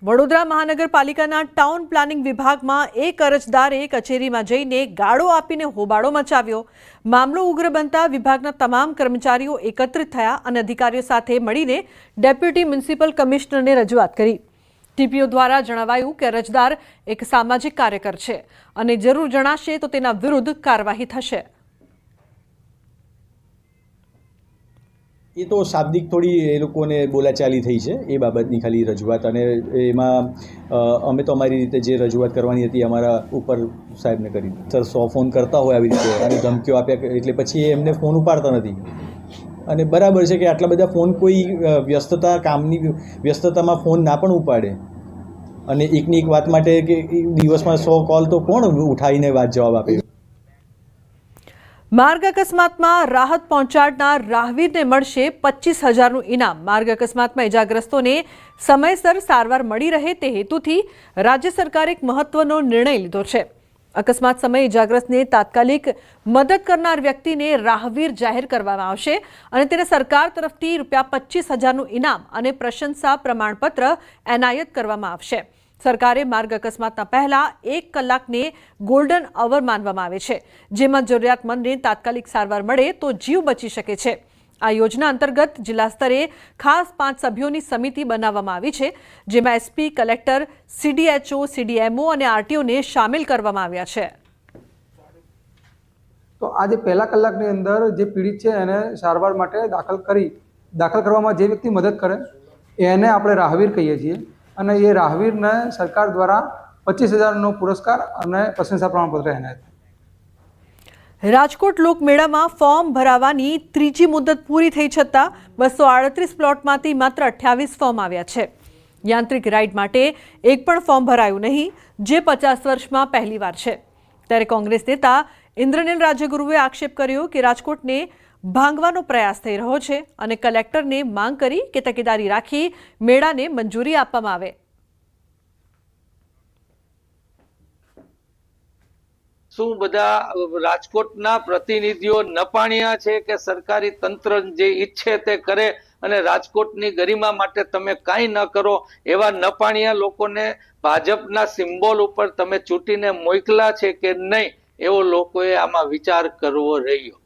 વડોદરા મહાનગરપાલિકાના town planning વિભાગમાં એક અરજદારે કચેરીમાં જઈને ગાળો આપીને હોબાળો મચાવ્યો। મામલો ઉગ્ર બનતા વિભાગના તમામ કર્મચારીઓ એકત્રિત થયા અને અધિકારીઓ સાથે મળીને ડેપ્યુટી મ્યુનિસિપલ કમિશનરને રજૂઆત કરી। ટીપીઓ દ્વારા જણાવાયું કે અરજદાર એક સામાજિક કાર્યકર છે અને જરૂર જણાશે તો તેના વિરુદ્ધ કાર્યવાહી થશે। એ તો શાબ્દિક થોડી એ લોકોને બોલાચાલી થઈ છે એ બાબતની ખાલી રજૂઆત, અને એમાં અમે તો અમારી રીતે જે રજૂઆત કરવાની હતી અમારા ઉપર સાહેબને કરી। સર 100 ફોન કરતા હોય આવી રીતે અને ધમકીઓ આપ્યા એટલે પછી એમને ફોન ઉપાડતા નથી, અને બરાબર છે કે આટલા બધા ફોન કોઈ કામની વ્યસ્તતામાં ફોન ના પણ ઉપાડે, અને એકની એક વાત માટે કે દિવસમાં 100 કોલ તો કોણ ઉઠાવીને વાત જવાબ આપે। માર્ગ અકસ્માતમાં રાહત પહોંચાડનાર રાહવીરને મળશે 25,000નું ઇનામ। માર્ગ અકસ્માતમાં ઇજાગ્રસ્તોને સમયસર સારવાર મળી રહે તે હેતુથી રાજ્ય સરકારે એક મહત્વનો નિર્ણય લીધો છે। અકસ્માત સમયે ઇજાગ્રસ્તને તાત્કાલિક મદદ કરનાર વ્યક્તિને રાહવીર જાહેર કરવામાં આવશે અને તેને સરકાર તરફથી ₹25,000નું ઇનામ અને પ્રશંસા પ્રમાણપત્ર એનાયત કરવામાં આવશે। સરકારે માર્ગ અકસ્માતના પહેલા 1 કલાકને ગોલ્ડન અવર માનવામાં આવે છે, જેમાં જરૂરિયાતમંદને તાત્કાલિક સારવાર મળે તો જીવ બચી શકે છે। આ યોજના અંતર્ગત જિલ્લા સ્તરે ખાસ 5 સભ્યોની સમિતિ બનાવવામાં આવી છે, જેમાં એસપી, કલેક્ટર, સીડીએચઓ, સીડીએમઓ અને આરટીઓને સામેલ કરવામાં આવ્યા છે। તો આજે પહેલા કલાકની અંદર જે પીડિત છે એને સારવાર માટે દાખલ કરવામાં જે વ્યક્તિ મદદ કરે એને આપણે રાહવીર કહીએ છીએ, અને એ રાહવીરને સરકાર દ્વારા 25,000નો પુરસ્કાર અને પ્રશંસા પ્રમાણપત્ર એનાયત। રાજકોટ લોકમેળામાં ફોર્મ ભરાવાની ત્રીજી મુદત પૂરી થઈ છતાં 238 પ્લોટમાંથી માત્ર 28 ફોર્મ આવ્યા છે। યાંત્રિક રાઇડ માટે એક પણ ફોર્મ ભરાયું નહીં, જે 50 વર્ષમાં પહેલીવાર છે। ત્યારે કોંગ્રેસ નેતા ઇન્દ્રનીલ રાજ્યગુરુએ આક્ષેપ કર્યો કે રાજકોટને ભાંગવાનો પ્રયાસ થઈ રહ્યો છે અને કલેક્ટરને માંગ કરી કે તકેદારી રાખી મેળાને મંજૂરી આપવામાં આવે। શું બધા રાજકોટના પ્રતિનિધિઓ નપાણિયા છે કે સરકારી તંત્ર જે ઈચ્છે તે કરે અને રાજકોટની ગરિમા માટે તમે કાંઈ ન કરો? એવા નપાણિયા લોકોને ભાજપના સિમ્બોલ ઉપર તમે ચૂંટીને મોકલા છે કે નહીં, એવો લોકોએ આમાં વિચાર કરવો રહ્યો।